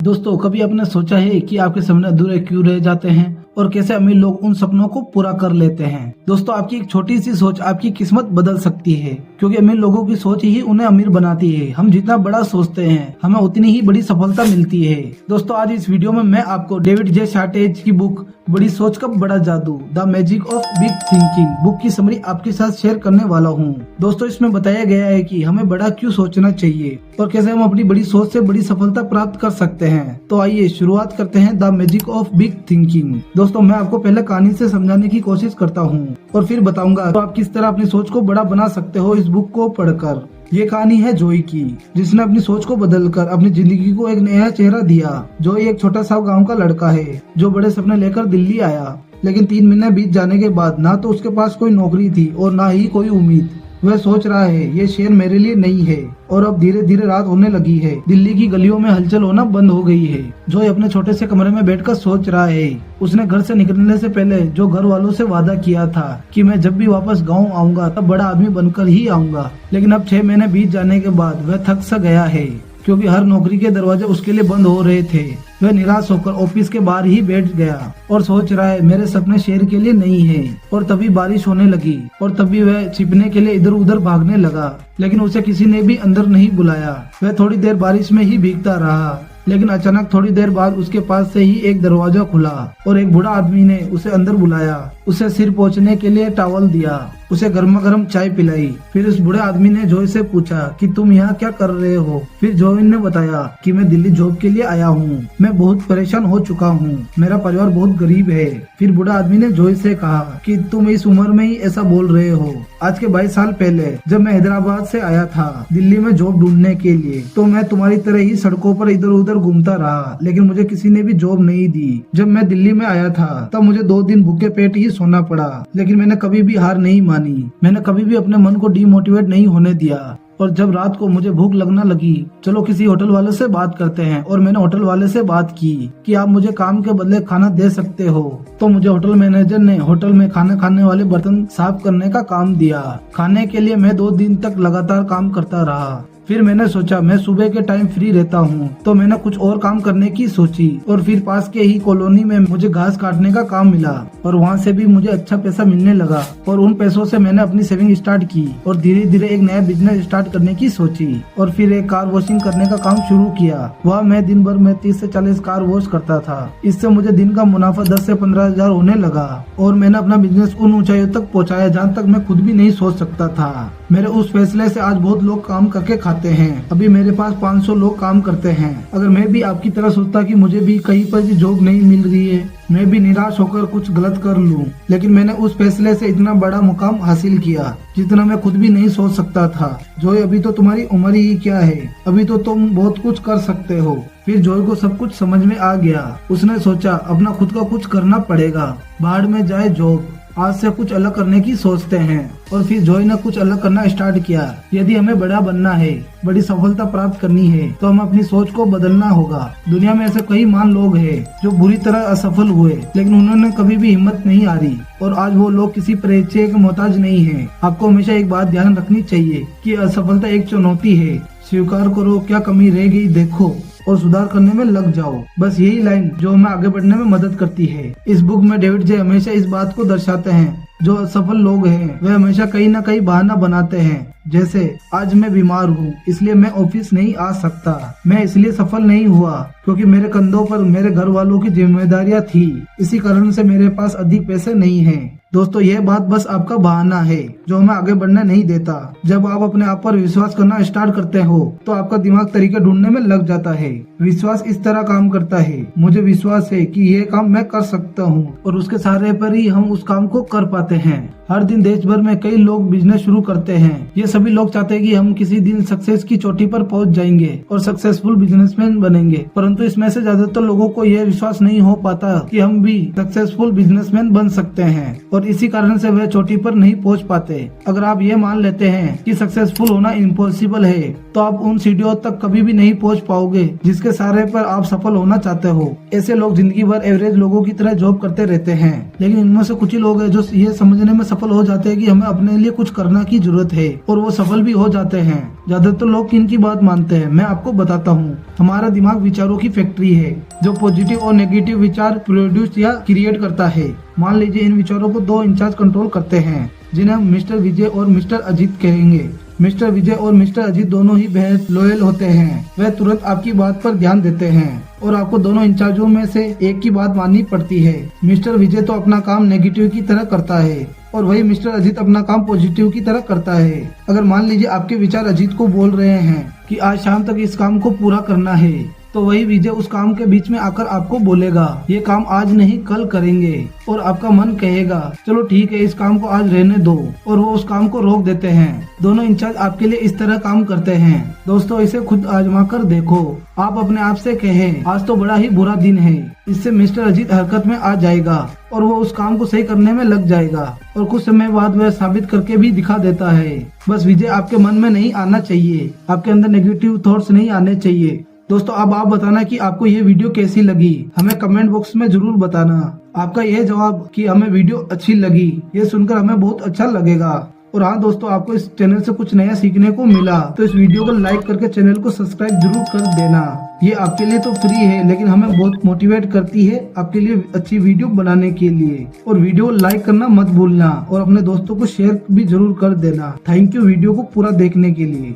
दोस्तों, कभी आपने सोचा है कि आपके सपने अधूरे क्यों रह जाते हैं और कैसे अमीर लोग उन सपनों को पूरा कर लेते हैं। दोस्तों, आपकी एक छोटी सी सोच आपकी किस्मत बदल सकती है, क्योंकि अमीर लोगों की सोच ही उन्हें अमीर बनाती है। हम जितना बड़ा सोचते हैं हमें उतनी ही बड़ी सफलता मिलती है। दोस्तों, आज इस वीडियो में मैं आपको डेविड जे शार्टेज की बुक बड़ी सोच का बड़ा जादू, the magic of big thinking book की समरी आपके साथ शेयर करने वाला हूँ। दोस्तों, इसमें बताया गया है कि हमें बड़ा क्यों सोचना चाहिए और कैसे हम अपनी बड़ी सोच से बड़ी सफलता प्राप्त कर सकते हैं। तो आइए शुरुआत करते हैं the magic of big thinking. दोस्तों, मैं आपको पहले कहानी से समझाने की कोशिश करता हूँ और फिर बताऊंगा तो आप किस तरह अपनी सोच को बड़ा बना सकते हो इस बुक को पढ़कर। ये कहानी है जोई की, जिसने अपनी सोच को बदलकर अपनी जिंदगी को एक नया चेहरा दिया। जोई एक छोटा सा गांव का लड़का है जो बड़े सपने लेकर दिल्ली आया, लेकिन 3 महीने बीत जाने के बाद ना तो उसके पास कोई नौकरी थी और ना ही कोई उम्मीद। वह सोच रहा है ये शहर मेरे लिए नहीं है। और अब धीरे धीरे रात होने लगी है। दिल्ली की गलियों में हलचल होना बंद हो गई है। जोई अपने छोटे से कमरे में बैठकर सोच रहा है। उसने घर से निकलने से पहले जो घर वालों से वादा किया था कि मैं जब भी वापस गाँव आऊंगा तब बड़ा आदमी बनकर ही आऊंगा, लेकिन अब 6 महीने बीत जाने के बाद वह थक सा गया है, क्योंकि हर नौकरी के दरवाजे उसके लिए बंद हो रहे थे। वह निराश होकर ऑफिस के बाहर ही बैठ गया और सोच रहा है मेरे सपने शहर के लिए नहीं है। और तभी बारिश होने लगी और तभी वह छिपने के लिए इधर उधर भागने लगा, लेकिन उसे किसी ने भी अंदर नहीं बुलाया। वह थोड़ी देर बारिश में ही भीगता रहा, लेकिन अचानक थोड़ी देर बाद उसके पास से ही एक दरवाजा खुला और एक बूढ़ा आदमी ने उसे अंदर बुलाया। उसे सिर पोंछने के लिए टॉवल दिया, उसे गर्मा गर्म चाय पिलाई। फिर उस बूढ़े आदमी ने जोई से पूछा कि तुम यहाँ क्या कर रहे हो। फिर जोई ने बताया कि मैं दिल्ली जॉब के लिए आया हूँ, मैं बहुत परेशान हो चुका हूँ, मेरा परिवार बहुत गरीब है। फिर बूढ़ा आदमी ने जोई से कहा कि तुम इस उम्र में ही ऐसा बोल रहे हो। आज के 22 साल पहले जब मैं हैदराबाद से आया था दिल्ली में जॉब ढूंढने के लिए, तो मैं तुम्हारी तरह ही सड़कों पर इधर उधर घूमता रहा, लेकिन मुझे किसी ने भी जॉब नहीं दी। जब मैं दिल्ली में आया था तब मुझे 2 दिन भूखे पेट ही सोना पड़ा, लेकिन मैंने कभी भी हार नहीं मानी। मैंने कभी भी अपने मन को डिमोटिवेट नहीं होने दिया। और जब रात को मुझे भूख लगना लगी, चलो किसी होटल वाले से बात करते हैं। और मैंने होटल वाले से बात की कि आप मुझे काम के बदले खाना दे सकते हो। तो मुझे होटल मैनेजर ने होटल में खाना खाने वाले बर्तन साफ करने का काम दिया। खाने के लिए मैं 2 दिन तक लगातार काम करता रहा। फिर मैंने सोचा मैं सुबह के टाइम फ्री रहता हूँ, तो मैंने कुछ और काम करने की सोची। और फिर पास के ही कॉलोनी में मुझे घास काटने का काम मिला और वहाँ से भी मुझे अच्छा पैसा मिलने लगा। और उन पैसों से मैंने अपनी सेविंग स्टार्ट की और धीरे धीरे एक नया बिजनेस स्टार्ट करने की सोची। और फिर एक कार वॉशिंग करने का काम शुरू किया। वह मैं दिन भर में 30 से 40 कार वॉश करता था। इससे मुझे दिन का मुनाफा 10 से 15 हजार होने लगा और मैंने अपना बिजनेस उन ऊंचाइयों तक पहुँचाया जहाँ तक मैं खुद भी नहीं सोच सकता था। मेरे उस फैसले से आज बहुत लोग काम करके खाते हैं। अभी मेरे पास 500 लोग काम करते हैं। अगर मैं भी आपकी तरह सोचता कि मुझे भी कहीं पर भी जॉब नहीं मिल रही है, मैं भी निराश होकर कुछ गलत कर लूं, लेकिन मैंने उस फैसले से इतना बड़ा मुकाम हासिल किया जितना मैं खुद भी नहीं सोच सकता था। जोई, अभी तो तुम्हारी उम्र ही क्या है, अभी तो तुम बहुत कुछ कर सकते हो। फिर जोई को सब कुछ समझ में आ गया। उसने सोचा अपना खुद का कुछ करना पड़ेगा, बाहर में जाए जॉब, आज से कुछ अलग करने की सोचते हैं। और फिर जोई ने कुछ अलग करना स्टार्ट किया। यदि हमें बड़ा बनना है, बड़ी सफलता प्राप्त करनी है, तो हमें अपनी सोच को बदलना होगा। दुनिया में ऐसे कई महान लोग हैं जो बुरी तरह असफल हुए, लेकिन उन्होंने कभी भी हिम्मत नहीं हारी और आज वो लोग किसी परिचय के मोहताज नहीं है। आपको हमेशा एक बात ध्यान रखनी चाहिए कि असफलता एक चुनौती है। स्वीकार करो क्या कमी रह गई देखो और सुधार करने में लग जाओ। बस यही लाइन जो हमें आगे बढ़ने में मदद करती है। इस बुक में डेविड जे हमेशा इस बात को दर्शाते हैं जो असफल लोग हैं वे हमेशा कहीं न कहीं बहाना बनाते हैं। जैसे आज मैं बीमार हूँ इसलिए मैं ऑफिस नहीं आ सकता, मैं इसलिए सफल नहीं हुआ क्योंकि मेरे कंधों पर मेरे घर वालों की जिम्मेदारियां थी, इसी कारण से मेरे पास अधिक पैसे नहीं हैं। दोस्तों, यह बात बस आपका बहाना है जो हमें आगे बढ़ने नहीं देता। जब आप अपने आप पर विश्वास करना स्टार्ट करते हो तो आपका दिमाग तरीके ढूंढने में लग जाता है। विश्वास इस तरह काम करता है, मुझे विश्वास है कि यह काम मैं कर सकता हूँ और उसके सहारे पर ही हम उस काम को कर पाते हैं। हर दिन देश भर में कई लोग बिजनेस शुरू करते हैं। ये सभी लोग चाहते हैं कि हम किसी दिन सक्सेस की चोटी पर पहुंच जाएंगे और सक्सेसफुल बिजनेसमैन बनेंगे, परंतु इसमें से ज्यादातर लोगों को यह विश्वास नहीं हो पाता कि हम भी सक्सेसफुल बिजनेसमैन बन सकते हैं और इसी कारण से वह चोटी पर नहीं पहुंच पाते। अगर आप ये मान लेते हैं कि सक्सेसफुल होना इम्पॉसिबल है, तो आप उन सीढ़ियों तक कभी भी नहीं पहुंच पाओगे जिसके सहारे पर आप सफल होना चाहते हो। ऐसे लोग जिंदगी भर एवरेज लोगों की तरह जॉब करते रहते हैं, लेकिन इनमें से कुछ ही लोग हैं जो ये समझने में सफल हो जाते हैं कि हमें अपने लिए कुछ करना की जरूरत है, और वो सफल भी हो जाते हैं। ज्यादातर लोग किन की बात मानते हैं, मैं आपको बताता हूँ। हमारा दिमाग विचारों की फैक्ट्री है जो पॉजिटिव और नेगेटिव विचार प्रोड्यूस या क्रिएट करता है। मान लीजिए इन विचारों को 2 इंचार्ज कंट्रोल करते हैं, जिन्हें मिस्टर विजय और मिस्टर अजीत कहेंगे। मिस्टर विजय और मिस्टर अजीत दोनों ही बेहद लॉयल होते हैं। वह तुरंत आपकी बात पर ध्यान देते हैं और आपको दोनों इंचार्जों में से एक की बात माननी पड़ती है। मिस्टर विजय तो अपना काम नेगेटिव की तरह करता है और वही मिस्टर अजीत अपना काम पॉजिटिव की तरह करता है। अगर मान लीजिए आपके विचार अजीत को बोल रहे हैं कि आज शाम तक इस काम को पूरा करना है, तो वही विजय उस काम के बीच में आकर आपको बोलेगा ये काम आज नहीं कल करेंगे, और आपका मन कहेगा चलो ठीक है इस काम को आज रहने दो, और वो उस काम को रोक देते हैं। दोनों इंचार्ज आपके लिए इस तरह काम करते हैं। दोस्तों इसे खुद आजमा कर देखो। आप अपने आप से कहें आज तो बड़ा ही बुरा दिन है, इससे मिस्टर अजीत हरकत में आ जाएगा और वो उस काम को सही करने में लग जाएगा, और कुछ समय बाद वह साबित करके भी दिखा देता है। बस विजय आपके मन में नहीं आना चाहिए, आपके अंदर नेगेटिव थॉट्स नहीं आने चाहिए। दोस्तों अब आप बताना कि आपको ये वीडियो कैसी लगी, हमें कमेंट बॉक्स में जरूर बताना। आपका यह जवाब कि हमें वीडियो अच्छी लगी, ये सुनकर हमें बहुत अच्छा लगेगा। और हाँ दोस्तों, आपको इस चैनल से कुछ नया सीखने को मिला तो इस वीडियो को लाइक करके चैनल को सब्सक्राइब जरूर कर देना। ये आपके लिए तो फ्री है, लेकिन हमें बहुत मोटिवेट करती है आपके लिए अच्छी वीडियो बनाने के लिए। और वीडियो लाइक करना मत भूलना और अपने दोस्तों को शेयर भी जरूर कर देना। थैंक यू वीडियो को पूरा देखने के लिए।